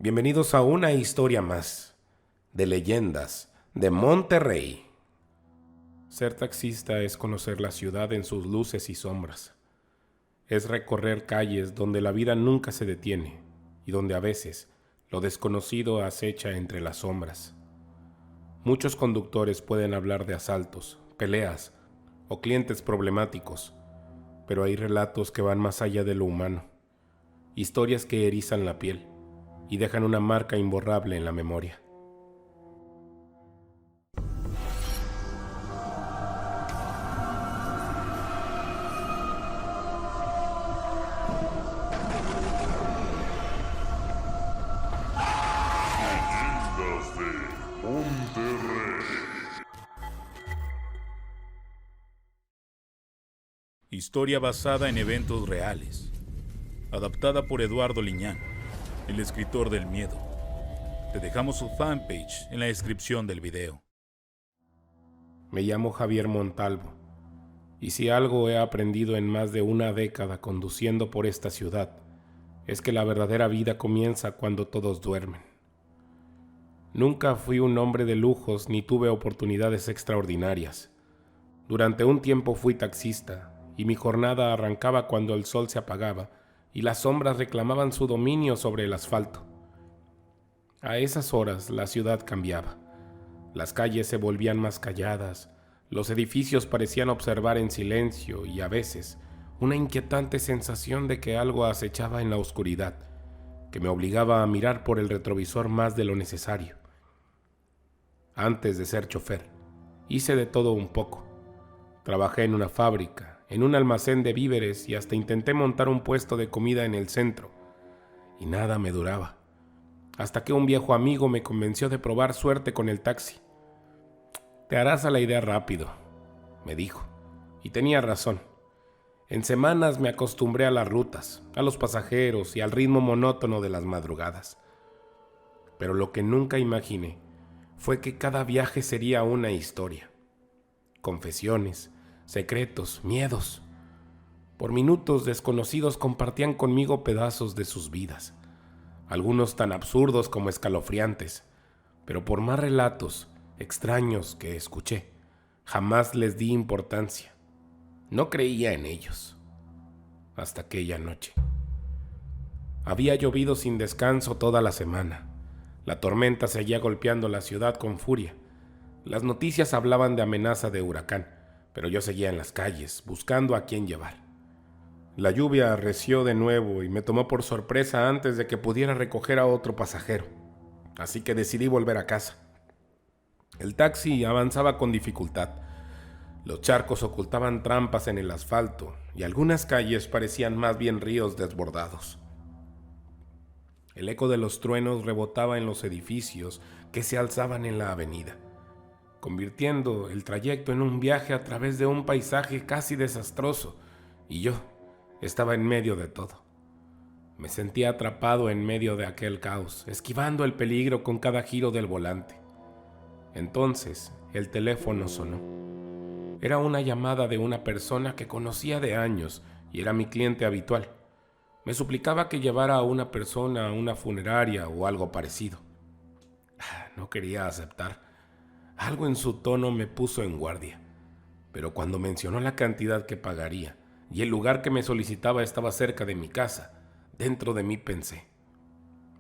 Bienvenidos a una historia más de leyendas de Monterrey. Ser taxista es conocer la ciudad en sus luces y sombras. Es recorrer calles donde la vida nunca se detiene y donde a veces lo desconocido acecha entre las sombras. Muchos conductores pueden hablar de asaltos, peleas o clientes problemáticos, pero hay relatos que van más allá de lo humano, historias que erizan la piel y dejan una marca imborrable en la memoria. Leyendas de Monterrey. Historia basada en eventos reales. Adaptada por Eduardo Liñán, el escritor del miedo. Te dejamos su fanpage en la descripción del video. Me llamo Javier Montalvo, y si algo he aprendido en más de una década conduciendo por esta ciudad, es que la verdadera vida comienza cuando todos duermen. Nunca fui un hombre de lujos ni tuve oportunidades extraordinarias. Durante un tiempo fui taxista, y mi jornada arrancaba cuando el sol se apagaba y las sombras reclamaban su dominio sobre el asfalto. A esas horas la ciudad cambiaba. Las calles se volvían más calladas, los edificios parecían observar en silencio y a veces una inquietante sensación de que algo acechaba en la oscuridad, que me obligaba a mirar por el retrovisor más de lo necesario. Antes de ser chofer, hice de todo un poco. Trabajé en una fábrica, en un almacén de víveres y hasta intenté montar un puesto de comida en el centro. Y nada me duraba, hasta que un viejo amigo me convenció de probar suerte con el taxi. Te harás a la idea rápido, me dijo, y tenía razón. En semanas me acostumbré a las rutas, a los pasajeros y al ritmo monótono de las madrugadas. Pero lo que nunca imaginé fue que cada viaje sería una historia. Confesiones, secretos, miedos. Por minutos desconocidos compartían conmigo pedazos de sus vidas, algunos tan absurdos como escalofriantes, pero por más relatos extraños que escuché, jamás les di importancia. No creía en ellos. Hasta aquella noche. Había llovido sin descanso toda la semana. La tormenta seguía golpeando la ciudad con furia. Las noticias hablaban de amenaza de huracán, pero yo seguía en las calles, buscando a quién llevar. La lluvia arreció de nuevo y me tomó por sorpresa antes de que pudiera recoger a otro pasajero, así que decidí volver a casa. El taxi avanzaba con dificultad. Los charcos ocultaban trampas en el asfalto y algunas calles parecían más bien ríos desbordados. El eco de los truenos rebotaba en los edificios que se alzaban en la avenida, convirtiendo el trayecto en un viaje a través de un paisaje casi desastroso, y yo estaba en medio de todo. Me sentía atrapado en medio de aquel caos, esquivando el peligro con cada giro del volante. Entonces, el teléfono sonó. Era una llamada de una persona que conocía de años y era mi cliente habitual. Me suplicaba que llevara a una persona a una funeraria o algo parecido. No quería aceptar. Algo en su tono me puso en guardia, pero cuando mencionó la cantidad que pagaría y el lugar que me solicitaba estaba cerca de mi casa, dentro de mí pensé,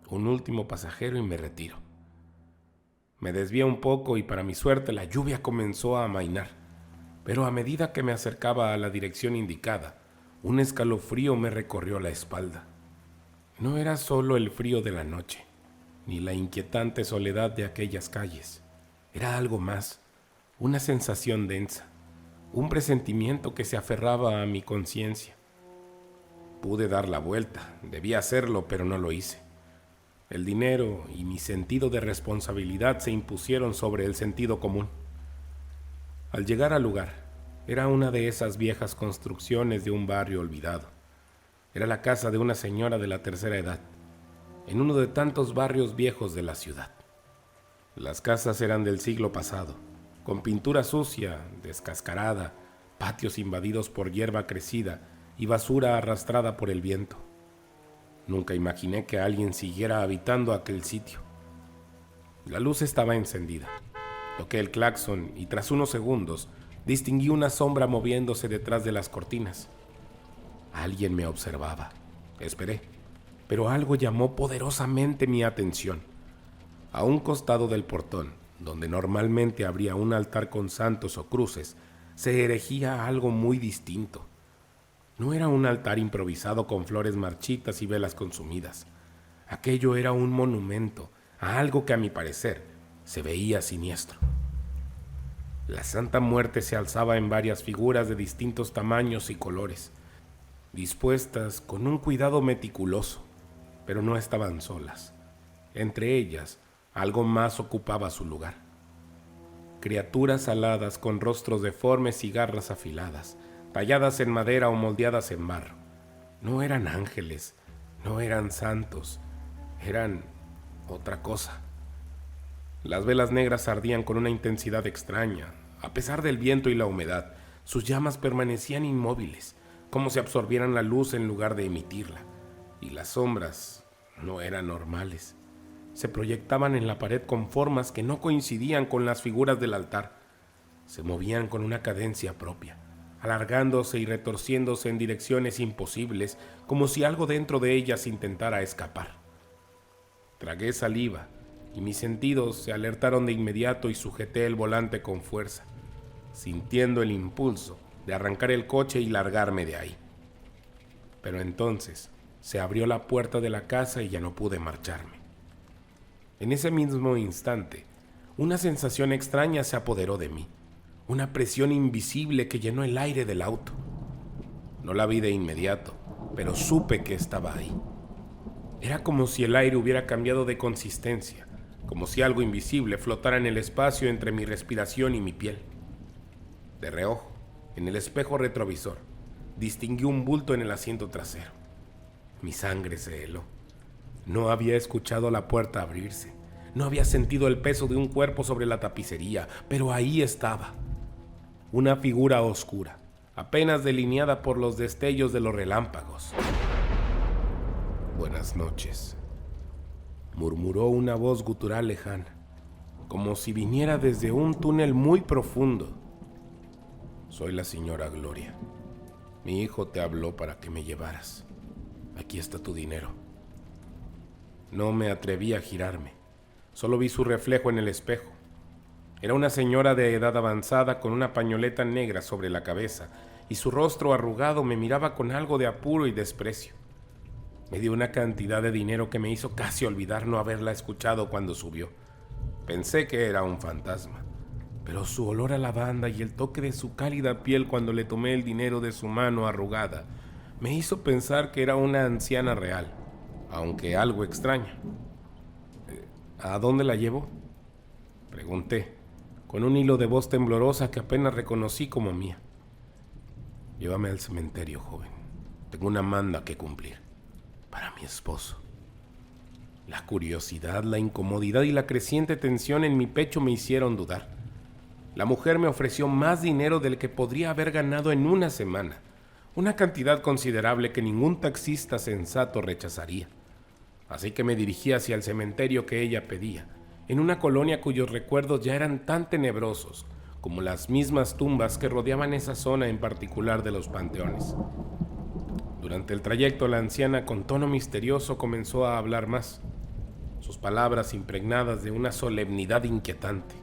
un último pasajero y me retiro. Me desvié un poco y para mi suerte la lluvia comenzó a amainar, pero a medida que me acercaba a la dirección indicada, un escalofrío me recorrió la espalda. No era solo el frío de la noche, ni la inquietante soledad de aquellas calles. Era algo más, una sensación densa, un presentimiento que se aferraba a mi conciencia. Pude dar la vuelta, debía hacerlo, pero no lo hice. El dinero y mi sentido de responsabilidad se impusieron sobre el sentido común. Al llegar al lugar, era una de esas viejas construcciones de un barrio olvidado. Era la casa de una señora de la tercera edad, en uno de tantos barrios viejos de la ciudad. Las casas eran del siglo pasado, con pintura sucia, descascarada, patios invadidos por hierba crecida y basura arrastrada por el viento. Nunca imaginé que alguien siguiera habitando aquel sitio. La luz estaba encendida. Toqué el claxon y tras unos segundos distinguí una sombra moviéndose detrás de las cortinas. Alguien me observaba. Esperé, pero algo llamó poderosamente mi atención. A un costado del portón, donde normalmente habría un altar con santos o cruces, se erigía algo muy distinto. No era un altar improvisado con flores marchitas y velas consumidas. Aquello era un monumento a algo que a mi parecer se veía siniestro. La Santa Muerte se alzaba en varias figuras de distintos tamaños y colores, dispuestas con un cuidado meticuloso, pero no estaban solas. Entre ellas, algo más ocupaba su lugar. Criaturas aladas con rostros deformes y garras afiladas, talladas en madera o moldeadas en barro. No eran ángeles, no eran santos, eran otra cosa. Las velas negras ardían con una intensidad extraña. A pesar del viento y la humedad, sus llamas permanecían inmóviles, como si absorbieran la luz en lugar de emitirla. Y las sombras no eran normales. Se proyectaban en la pared con formas que no coincidían con las figuras del altar. Se movían con una cadencia propia, alargándose y retorciéndose en direcciones imposibles, como si algo dentro de ellas intentara escapar. Tragué saliva y mis sentidos se alertaron de inmediato y sujeté el volante con fuerza, sintiendo el impulso de arrancar el coche y largarme de ahí. Pero entonces se abrió la puerta de la casa y ya no pude marcharme. En ese mismo instante, una sensación extraña se apoderó de mí, una presión invisible que llenó el aire del auto. No la vi de inmediato, pero supe que estaba ahí. Era como si el aire hubiera cambiado de consistencia, como si algo invisible flotara en el espacio entre mi respiración y mi piel. De reojo, en el espejo retrovisor, distinguí un bulto en el asiento trasero. Mi sangre se heló. No había escuchado la puerta abrirse, no había sentido el peso de un cuerpo sobre la tapicería, pero ahí estaba. Una figura oscura, apenas delineada por los destellos de los relámpagos. «Buenas noches», murmuró una voz gutural lejana, como si viniera desde un túnel muy profundo. «Soy la señora Gloria. Mi hijo te habló para que me llevaras. Aquí está tu dinero». No me atreví a girarme. Solo vi su reflejo en el espejo. Era una señora de edad avanzada con una pañoleta negra sobre la cabeza y su rostro arrugado me miraba con algo de apuro y desprecio. Me dio una cantidad de dinero que me hizo casi olvidar no haberla escuchado cuando subió. Pensé que era un fantasma, pero su olor a lavanda y el toque de su cálida piel cuando le tomé el dinero de su mano arrugada me hizo pensar que era una anciana real, aunque algo extraña. «¿A dónde la llevo?», pregunté, con un hilo de voz temblorosa que apenas reconocí como mía. «Llévame al cementerio, joven. Tengo una manda que cumplir. Para mi esposo». La curiosidad, la incomodidad y la creciente tensión en mi pecho me hicieron dudar. La mujer me ofreció más dinero del que podría haber ganado en una semana, una cantidad considerable que ningún taxista sensato rechazaría. Así que me dirigí hacia el cementerio que ella pedía, en una colonia cuyos recuerdos ya eran tan tenebrosos como las mismas tumbas que rodeaban esa zona en particular de los panteones. Durante el trayecto, la anciana, con tono misterioso, comenzó a hablar más, sus palabras impregnadas de una solemnidad inquietante.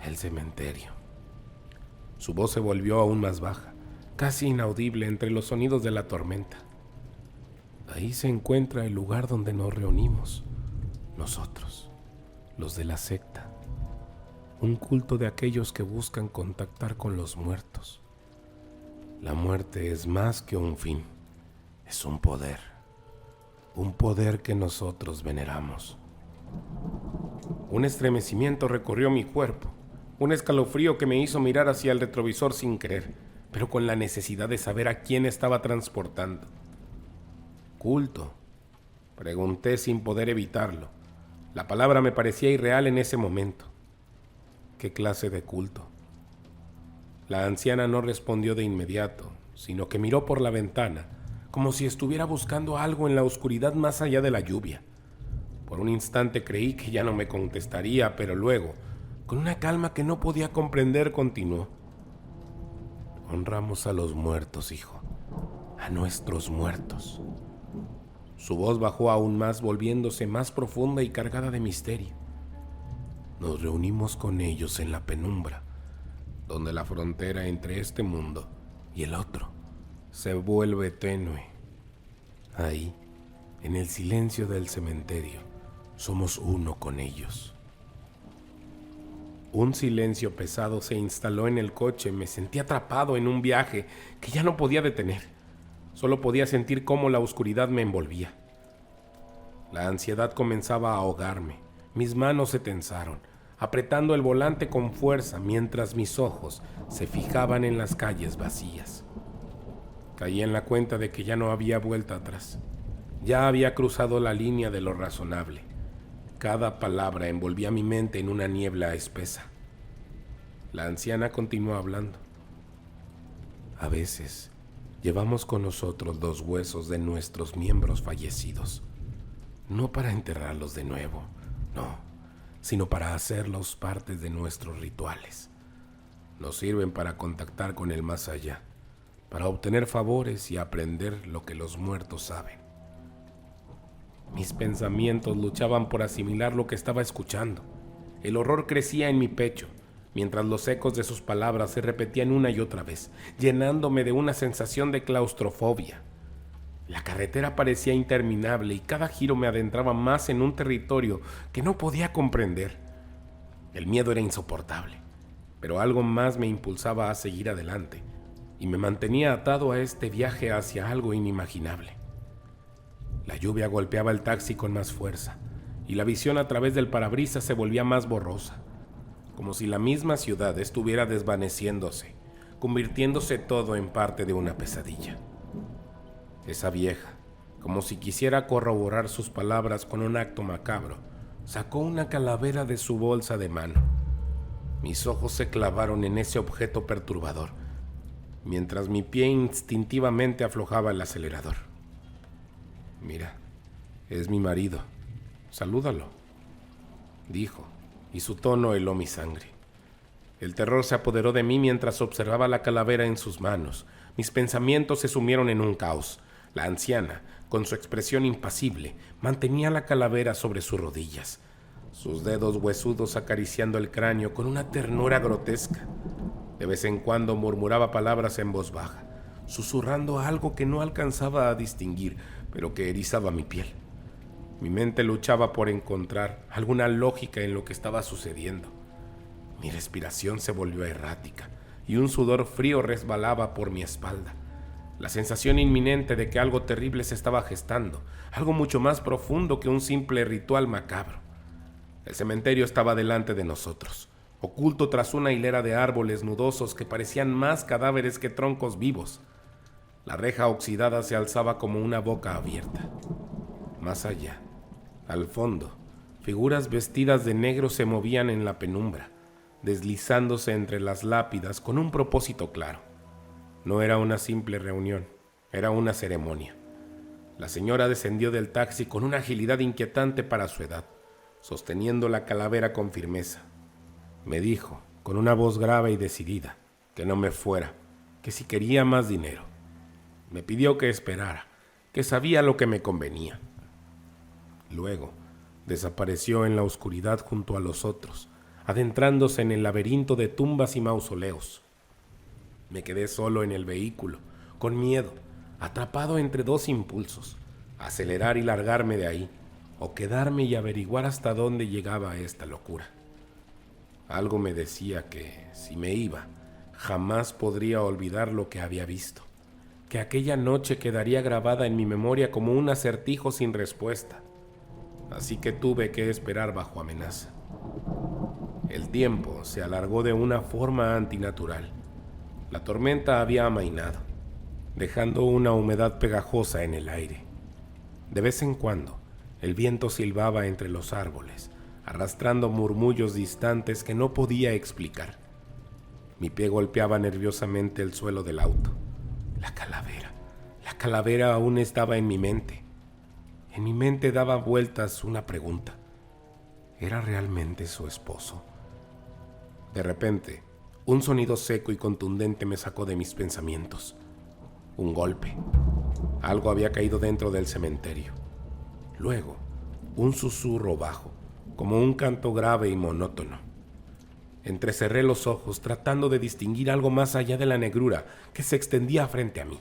«El cementerio». Su voz se volvió aún más baja, casi inaudible entre los sonidos de la tormenta. «Ahí se encuentra el lugar donde nos reunimos, nosotros, los de la secta, un culto de aquellos que buscan contactar con los muertos. La muerte es más que un fin, es un poder que nosotros veneramos». Un estremecimiento recorrió mi cuerpo, un escalofrío que me hizo mirar hacia el retrovisor sin querer, pero con la necesidad de saber a quién estaba transportando. «¿Culto?», pregunté sin poder evitarlo. La palabra me parecía irreal en ese momento. «¿Qué clase de culto?». La anciana no respondió de inmediato, sino que miró por la ventana, como si estuviera buscando algo en la oscuridad más allá de la lluvia. Por un instante creí que ya no me contestaría, pero luego, con una calma que no podía comprender, continuó. Honramos a los muertos, hijo, a nuestros muertos. Su voz bajó aún más, volviéndose más profunda y cargada de misterio. Nos reunimos con ellos en la penumbra, donde la frontera entre este mundo y el otro se vuelve tenue. Ahí, en el silencio del cementerio, somos uno con ellos. Un silencio pesado se instaló en el coche. Me sentí atrapado en un viaje que ya no podía detener. Solo podía sentir cómo la oscuridad me envolvía. La ansiedad comenzaba a ahogarme. Mis manos se tensaron, apretando el volante con fuerza mientras mis ojos se fijaban en las calles vacías. Caí en la cuenta de que ya no había vuelta atrás. Ya había cruzado la línea de lo razonable. Cada palabra envolvía mi mente en una niebla espesa. La anciana continuó hablando. A veces llevamos con nosotros los huesos de nuestros miembros fallecidos, no para enterrarlos de nuevo, no, sino para hacerlos partes de nuestros rituales. Nos sirven para contactar con el más allá, para obtener favores y aprender lo que los muertos saben. Mis pensamientos luchaban por asimilar lo que estaba escuchando. El horror crecía en mi pecho, mientras los ecos de sus palabras se repetían una y otra vez, llenándome de una sensación de claustrofobia. La carretera parecía interminable y cada giro me adentraba más en un territorio que no podía comprender. El miedo era insoportable, pero algo más me impulsaba a seguir adelante y me mantenía atado a este viaje hacia algo inimaginable. La lluvia golpeaba el taxi con más fuerza y la visión a través del parabrisas se volvía más borrosa, como si la misma ciudad estuviera desvaneciéndose, convirtiéndose todo en parte de una pesadilla. Esa vieja, como si quisiera corroborar sus palabras con un acto macabro, sacó una calavera de su bolsa de mano. Mis ojos se clavaron en ese objeto perturbador, mientras mi pie instintivamente aflojaba el acelerador. Mira, es mi marido. Salúdalo, dijo, y su tono heló mi sangre. El terror se apoderó de mí mientras observaba la calavera en sus manos. Mis pensamientos se sumieron en un caos. La anciana, con su expresión impasible, mantenía la calavera sobre sus rodillas, sus dedos huesudos acariciando el cráneo con una ternura grotesca. De vez en cuando murmuraba palabras en voz baja, susurrando algo que no alcanzaba a distinguir, pero que erizaba mi piel. Mi mente luchaba por encontrar alguna lógica en lo que estaba sucediendo. Mi respiración se volvió errática y un sudor frío resbalaba por mi espalda. La sensación inminente de que algo terrible se estaba gestando, algo mucho más profundo que un simple ritual macabro. El cementerio estaba delante de nosotros, oculto tras una hilera de árboles nudosos que parecían más cadáveres que troncos vivos. La reja oxidada se alzaba como una boca abierta. Más allá, al fondo, figuras vestidas de negro se movían en la penumbra, deslizándose entre las lápidas con un propósito claro. No era una simple reunión, era una ceremonia. La señora descendió del taxi con una agilidad inquietante para su edad, sosteniendo la calavera con firmeza. Me dijo, con una voz grave y decidida, que no me fuera, que si quería más dinero. Me pidió que esperara, que sabía lo que me convenía. Luego, desapareció en la oscuridad junto a los otros, adentrándose en el laberinto de tumbas y mausoleos. Me quedé solo en el vehículo, con miedo, atrapado entre dos impulsos, acelerar y largarme de ahí, o quedarme y averiguar hasta dónde llegaba esta locura. Algo me decía que, si me iba, jamás podría olvidar lo que había visto, que aquella noche quedaría grabada en mi memoria como un acertijo sin respuesta. Así que tuve que esperar bajo amenaza. El tiempo se alargó de una forma antinatural. La tormenta había amainado, dejando una humedad pegajosa en el aire. De vez en cuando, el viento silbaba entre los árboles, arrastrando murmullos distantes que no podía explicar. Mi pie golpeaba nerviosamente el suelo del auto. La La calavera aún estaba en mi mente. En mi mente daba vueltas una pregunta. ¿Era realmente su esposo? De repente, un sonido seco y contundente me sacó de mis pensamientos. Un golpe. Algo había caído dentro del cementerio. Luego, un susurro bajo, como un canto grave y monótono. Entrecerré los ojos tratando de distinguir algo más allá de la negrura que se extendía frente a mí.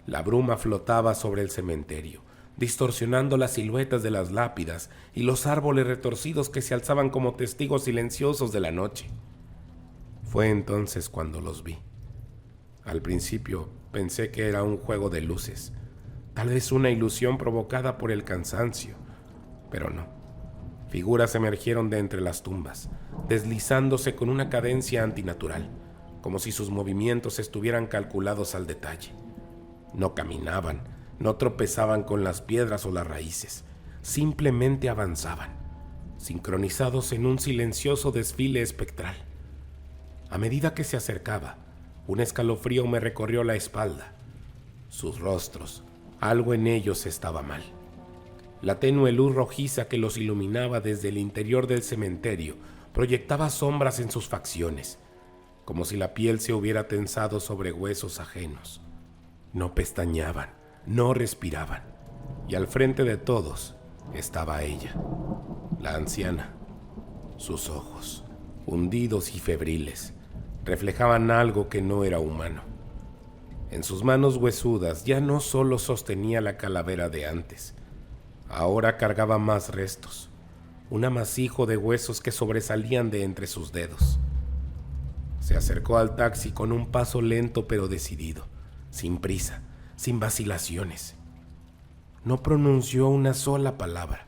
La bruma flotaba sobre el cementerio, distorsionando las siluetas de las lápidas y los árboles retorcidos que se alzaban como testigos silenciosos de la noche. Fue entonces cuando los vi. Al principio pensé que era un juego de luces, tal vez una ilusión provocada por el cansancio, pero no. Figuras emergieron de entre las tumbas, deslizándose con una cadencia antinatural, como si sus movimientos estuvieran calculados al detalle. No caminaban, no tropezaban con las piedras o las raíces, simplemente avanzaban, sincronizados en un silencioso desfile espectral. A medida que se acercaba, un escalofrío me recorrió la espalda. Sus rostros, algo en ellos estaba mal. La tenue luz rojiza que los iluminaba desde el interior del cementerio proyectaba sombras en sus facciones, como si la piel se hubiera tensado sobre huesos ajenos. No pestañeaban, no respiraban, y al frente de todos estaba ella, la anciana. Sus ojos, hundidos y febriles, reflejaban algo que no era humano. En sus manos huesudas ya no solo sostenía la calavera de antes, ahora cargaba más restos, un amasijo de huesos que sobresalían de entre sus dedos. Se acercó al taxi con un paso lento pero decidido, sin prisa, sin vacilaciones. No pronunció una sola palabra,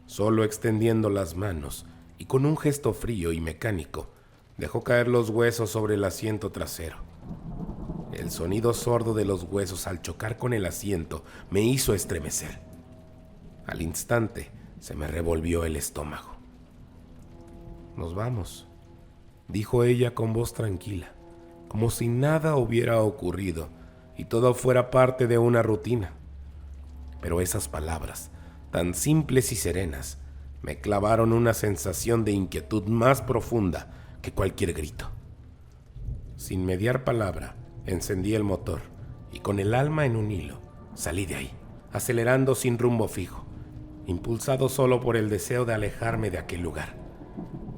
solo extendiendo las manos y con un gesto frío y mecánico dejó caer los huesos sobre el asiento trasero. El sonido sordo de los huesos al chocar con el asiento me hizo estremecer. Al instante se me revolvió el estómago. «Nos vamos», dijo ella con voz tranquila, como si nada hubiera ocurrido y todo fuera parte de una rutina. Pero esas palabras, tan simples y serenas, me clavaron una sensación de inquietud más profunda que cualquier grito. Sin mediar palabra, encendí el motor y con el alma en un hilo, salí de ahí, acelerando sin rumbo fijo, impulsado solo por el deseo de alejarme de aquel lugar.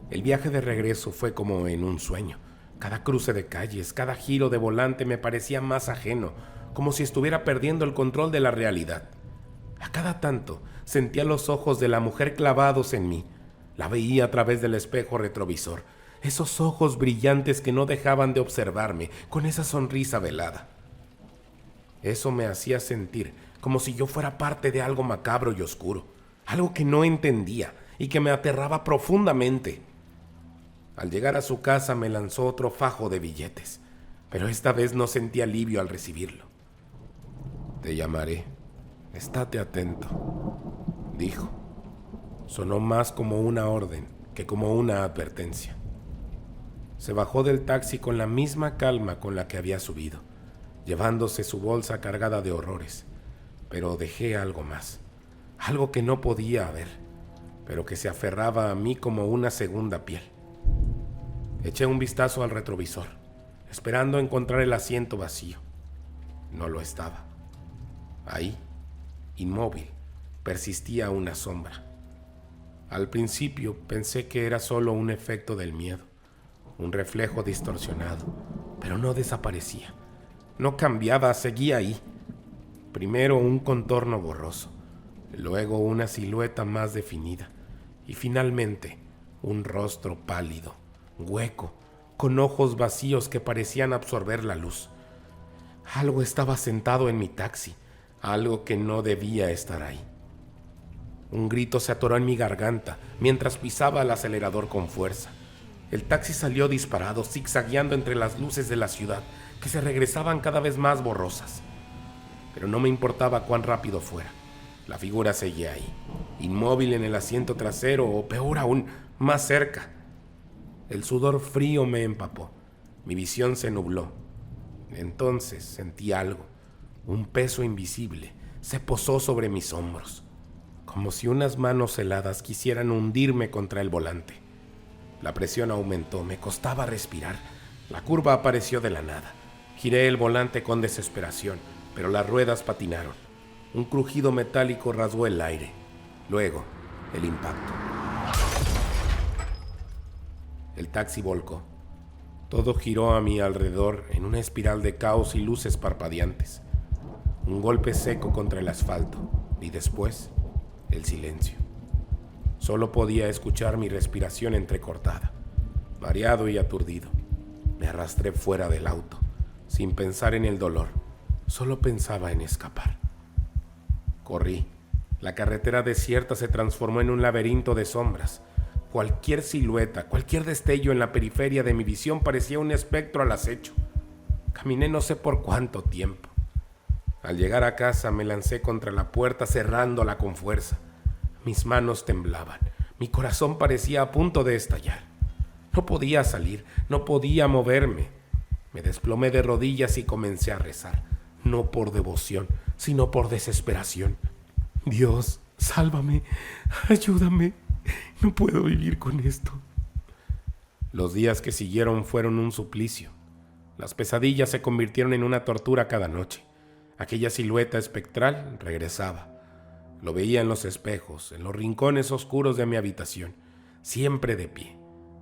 El viaje de regreso fue como en un sueño. Cada cruce de calles, cada giro de volante me parecía más ajeno, como si estuviera perdiendo el control de la realidad. A cada tanto sentía los ojos de la mujer clavados en mí. La veía a través del espejo retrovisor, esos ojos brillantes que no dejaban de observarme con esa sonrisa velada. Eso me hacía sentir como si yo fuera parte de algo macabro y oscuro, algo que no entendía y que me aterraba profundamente. Al llegar a su casa me lanzó otro fajo de billetes, pero esta vez no sentí alivio al recibirlo. «Te llamaré. Estate atento», dijo. Sonó más como una orden que como una advertencia. Se bajó del taxi con la misma calma con la que había subido, llevándose su bolsa cargada de horrores. Pero dejé algo más, algo que no podía haber, pero que se aferraba a mí como una segunda piel. Eché un vistazo al retrovisor, esperando encontrar el asiento vacío. No lo estaba. Ahí, inmóvil, persistía una sombra. Al principio pensé que era solo un efecto del miedo, un reflejo distorsionado, pero no desaparecía. No cambiaba, seguía ahí. Primero un contorno borroso, luego una silueta más definida y finalmente un rostro pálido, hueco, con ojos vacíos que parecían absorber la luz. Algo estaba sentado en mi taxi, algo que no debía estar ahí. Un grito se atoró en mi garganta mientras pisaba el acelerador con fuerza. El taxi salió disparado, zigzagueando entre las luces de la ciudad, que se regresaban cada vez más borrosas. Pero no me importaba cuán rápido fuera. La figura seguía ahí, inmóvil en el asiento trasero o, peor aún, más cerca. El sudor frío me empapó. Mi visión se nubló. Entonces sentí algo, Un peso invisible se posó sobre mis hombros, como si unas manos heladas quisieran hundirme contra el volante. La presión aumentó, me costaba respirar. La curva apareció de la nada. Giré el volante con desesperación, pero las ruedas patinaron. Un crujido metálico rasgó el aire. Luego, el impacto. El taxi volcó. Todo giró a mi alrededor en una espiral de caos y luces parpadeantes. Un golpe seco contra el asfalto y después, el silencio. Solo podía escuchar mi respiración entrecortada. Mareado y aturdido, me arrastré fuera del auto, sin pensar en el dolor. Solo pensaba en escapar. Corrí. La carretera desierta se transformó en un laberinto de sombras. Cualquier silueta, cualquier destello en la periferia de mi visión parecía un espectro al acecho. Caminé no sé por cuánto tiempo. Al llegar a casa me lancé contra la puerta cerrándola con fuerza. Mis manos temblaban. Mi corazón parecía a punto de estallar. No podía salir, no podía moverme. Me desplomé de rodillas y comencé a rezar. No por devoción, sino por desesperación. Dios, sálvame, ayúdame. No puedo vivir con esto. Los días que siguieron fueron un suplicio. Las pesadillas se convirtieron en una tortura cada noche. Aquella silueta espectral regresaba. Lo veía en los espejos, en los rincones oscuros de mi habitación, siempre de pie,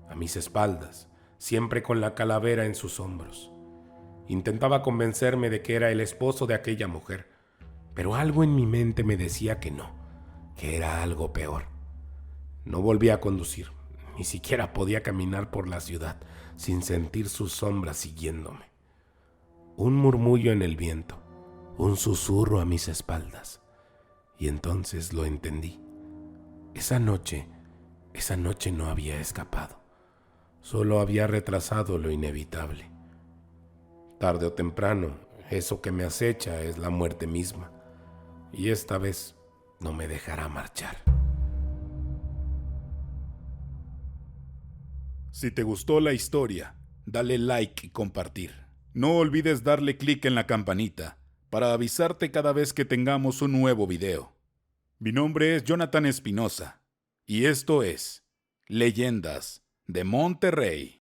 a mis espaldas, siempre con la calavera en sus hombros. Intentaba convencerme de que era el esposo de aquella mujer, pero algo en mi mente me decía que no, que era algo peor. No volví a conducir, ni siquiera podía caminar por la ciudad sin sentir sus sombras siguiéndome. Un murmullo en el viento, un susurro a mis espaldas. Y entonces lo entendí. Esa noche no había escapado. Solo había retrasado lo inevitable. Tarde o temprano, eso que me acecha es la muerte misma. Y esta vez no me dejará marchar. Si te gustó la historia, dale like y compartir. No olvides darle clic en la campanita para avisarte cada vez que tengamos un nuevo video. Mi nombre es Jonathan Espinosa y esto es Leyendas de Monterrey.